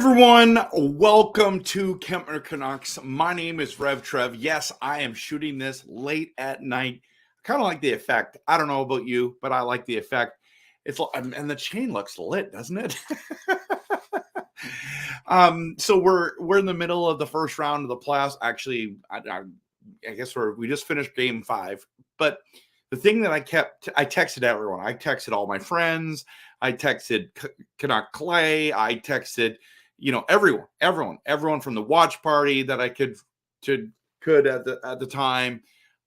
everyone, welcome to Kempner Canucks. My name is RevTrev. Yes, I am shooting this late at night. Kind of like the effect. I don't know about you, but I like the effect. And the chain looks lit, doesn't it? So we're in the middle of the first round of the playoffs. Actually, I guess we just finished game 5. But the thing that I texted everyone. I texted all my friends. I texted Canuck Clay. I texted, everyone from the watch party that I could at the time.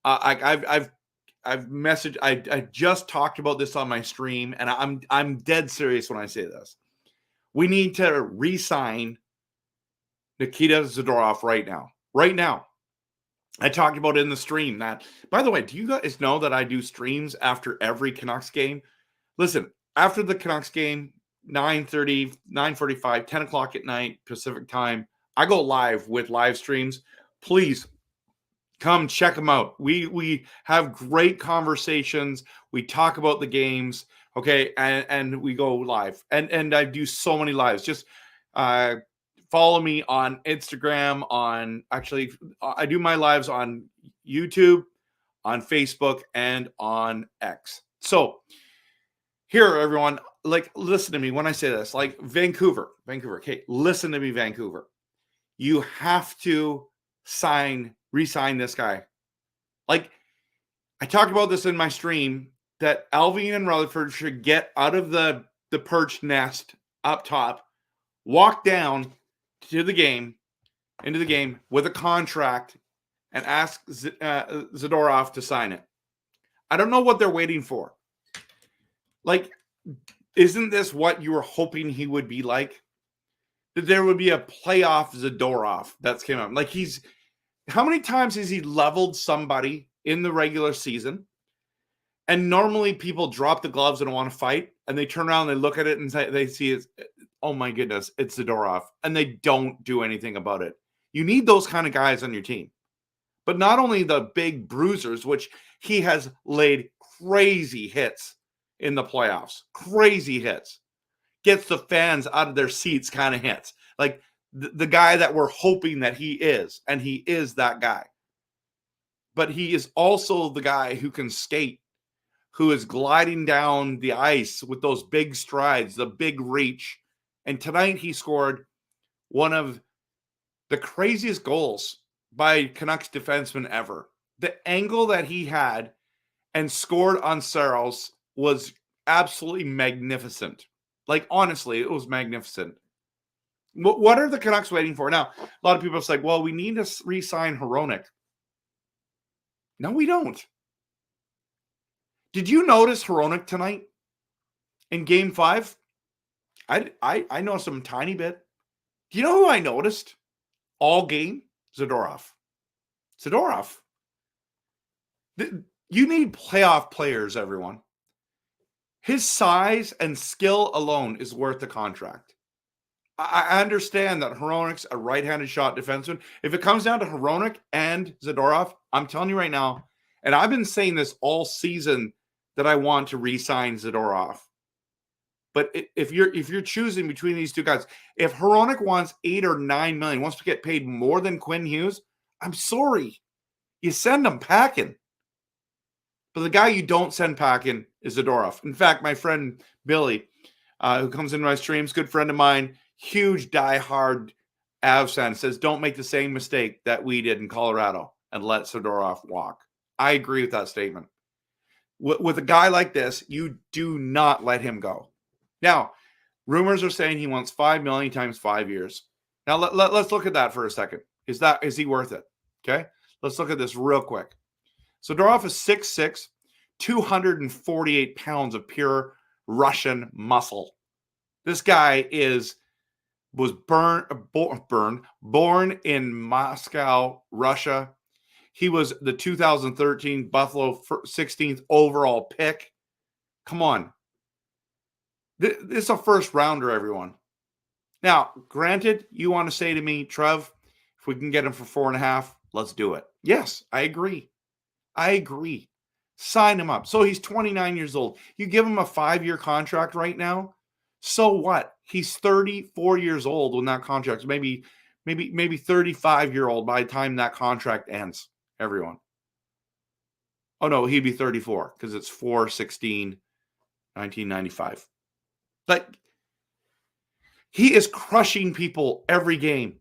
I've messaged. I just talked about this on my stream, and I'm dead serious when I say this. We need to re-sign Nikita Zadorov right now. Right now. I talked about it in the stream. That, by the way, do you guys know that I do streams after every Canucks game? Listen, after the Canucks game, 9:30, 9:45, 10 o'clock at night, Pacific time, I go live with live streams. Please come check them out. We have great conversations. We talk about the games, okay? And we go live. And I do so many lives. Just follow me on Instagram, I do my lives on YouTube, on Facebook, and on X. So here, everyone, listen to me when I say this. Vancouver, okay, listen to me, Vancouver. You have to re-sign this guy. I talked about this in my stream, that Allvin and Rutherford should get out of the perch nest up top, walk down into the game with a contract, and ask Zadorov to sign it. I don't know what they're waiting for. Isn't this what you were hoping he would be like? That there would be a playoff Zadorov that's came up. How many times has he leveled somebody in the regular season? And normally people drop the gloves and want to fight, and they turn around and they look at it and they see it. Oh my goodness, it's Zadorov, and they don't do anything about it. You need those kind of guys on your team. But not only the big bruisers, which he has laid crazy hits in the playoffs, crazy hits, gets the fans out of their seats kind of hits. The guy that we're hoping that he is, and he is that guy. But he is also the guy who can skate, who is gliding down the ice with those big strides, the big reach. And tonight he scored one of the craziest goals by Canucks defenseman ever. The angle that he had and scored on Saros was absolutely magnificent. Honestly, it was magnificent. What are the Canucks waiting for? Now, a lot of people are like, well, we need to re-sign Honic. No, we don't. Did you notice Honic tonight in game 5? I noticed him a tiny bit. Do you know who I noticed all game? Zadorov. You need playoff players, everyone. His size and skill alone is worth the contract. I understand that Honic's a right-handed shot defenseman. If it comes down to Honic and Zadorov, I'm telling you right now, and I've been saying this all season, that I want to re-sign Zadorov. But if you're choosing between these two guys, if Honic wants $8 or $9 million, wants to get paid more than Quinn Hughes, I'm sorry. You send him packing. But the guy you don't send packing is Zadorov. In fact, my friend Billy, who comes into my streams, good friend of mine, huge diehard Avs fan, says don't make the same mistake that we did in Colorado and let Zadorov walk. I agree with that statement. With a guy like this, you do not let him go. Now, rumors are saying he wants $5 million times 5 years. Now, let's look at that for a second. Is he worth it? Okay, let's look at this real quick. Zadorov is 6'6", 248 pounds of pure Russian muscle. This guy was born in Moscow, Russia. He was the 2013 Buffalo 16th overall pick. Come on. This is a first rounder, everyone. Now, granted, you want to say to me, Trev, if we can get him for 4.5, let's do it. Yes, I agree. Sign him up. So he's 29 years old. You give him a 5-year contract right now, So what? He's 34 years old when that contract, maybe 35-year-old by the time that contract ends, everyone. Oh, no, he'd be 34 because it's 4/16/1995. Like, he is crushing people every game.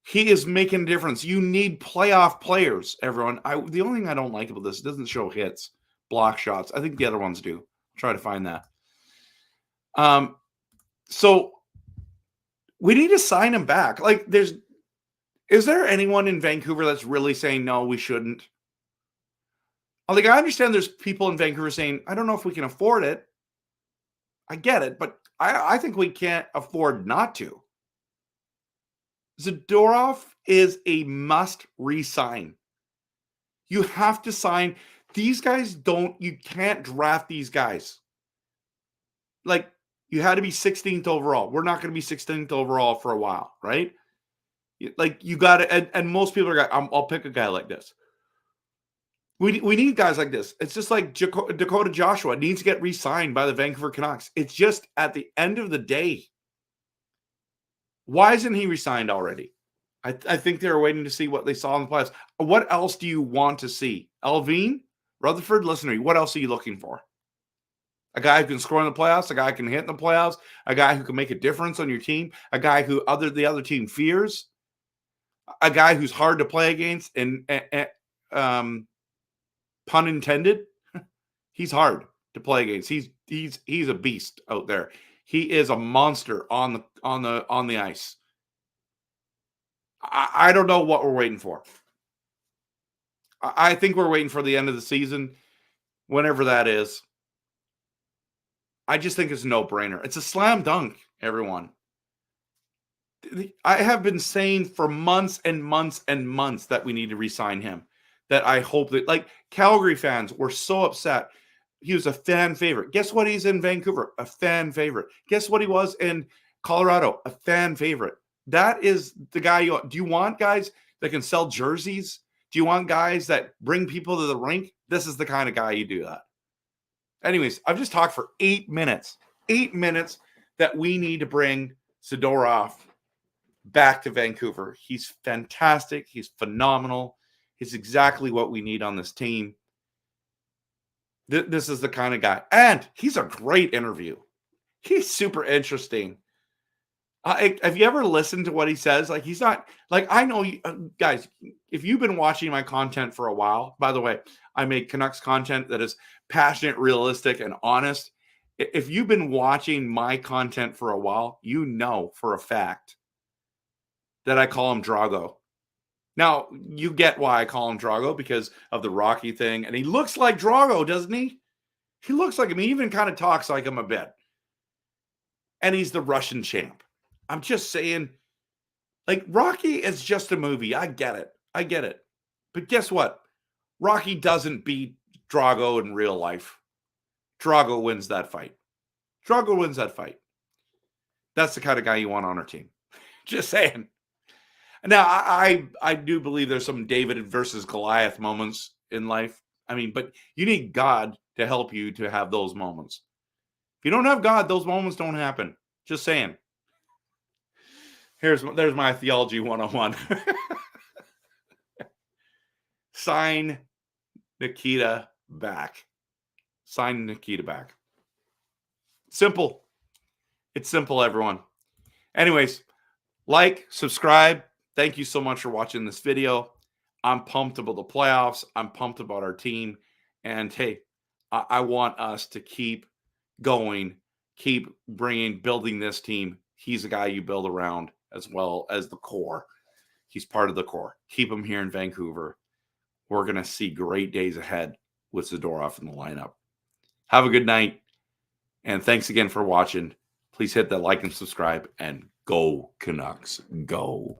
He is making a difference. You need playoff players, everyone. The only thing I don't like about this, it doesn't show hits, block shots. I think the other ones do. I'll try to find that. So we need to sign him back. Like, is there anyone in Vancouver that's really saying, no, we shouldn't? Like, I understand there's people in Vancouver saying, I don't know if we can afford it. I get it, but I think we can't afford not to. Zadorov is a must re-sign. You have to sign. These guys you can't draft these guys. Like, you had to be 16th overall. We're not going to be 16th overall for a while, right? Like, you got to, and most people are, I'll pick a guy like this. We need guys like this. It's just like Dakota Joshua needs to get re-signed by the Vancouver Canucks. It's just at the end of the day. Why isn't he re-signed already? I think they were waiting to see what they saw in the playoffs. What else do you want to see? Allvin? Rutherford? Listen to me. What else are you looking for? A guy who can score in the playoffs, a guy who can hit in the playoffs, a guy who can make a difference on your team, a guy who the other team fears, a guy who's hard to play against, and pun intended, he's hard to play against. He's a beast out there. He is a monster on the ice. I don't know what we're waiting for. I think we're waiting for the end of the season, whenever that is. I just think it's a no-brainer. It's a slam dunk, everyone. I have been saying for months and months and months that we need to re-sign him. That I hope that, like, Calgary fans were so upset. He was a fan favorite. Guess what? He's in Vancouver, a fan favorite. Guess what he was in Colorado, a fan favorite. That is the guy you want. Do you want guys that can sell jerseys? Do you want guys that bring people to the rink? This is the kind of guy you do that. Anyways, I've just talked for 8 minutes. 8 minutes that we need to bring Zadorov back to Vancouver. He's fantastic. He's phenomenal. He's exactly what we need on this team. This is the kind of guy. And he's a great interview. He's super interesting. Have you ever listened to what he says? Like, he's not, like, I know you, guys, if you've been watching my content for a while, by the way, I make Canucks content that is passionate, realistic, and honest. If you've been watching my content for a while, you know for a fact that I call him Drago. Now, you get why I call him Drago, because of the Rocky thing. And he looks like Drago, doesn't he? He looks like him. He even kind of talks like him a bit. And he's the Russian champ. I'm just saying, like, Rocky is just a movie. I get it. I get it. But guess what? Rocky doesn't beat Drago in real life. Drago wins that fight. Drago wins that fight. That's the kind of guy you want on our team. Just saying. Now, I do believe there's some David versus Goliath moments in life. I mean, but you need God to help you to have those moments. If you don't have God, those moments don't happen. Just saying. There's my theology 101. Sign Nikita back. Sign Nikita back. Simple. It's simple, everyone. Anyways, like, subscribe. Thank you so much for watching this video. I'm pumped about the playoffs. I'm pumped about our team. And hey, I want us to keep going, keep building this team. He's a guy you build around, as well as the core. He's part of the core. Keep him here in Vancouver. We're going to see great days ahead with Zadorov in the lineup. Have a good night. And thanks again for watching. Please hit that like and subscribe, and go Canucks, go.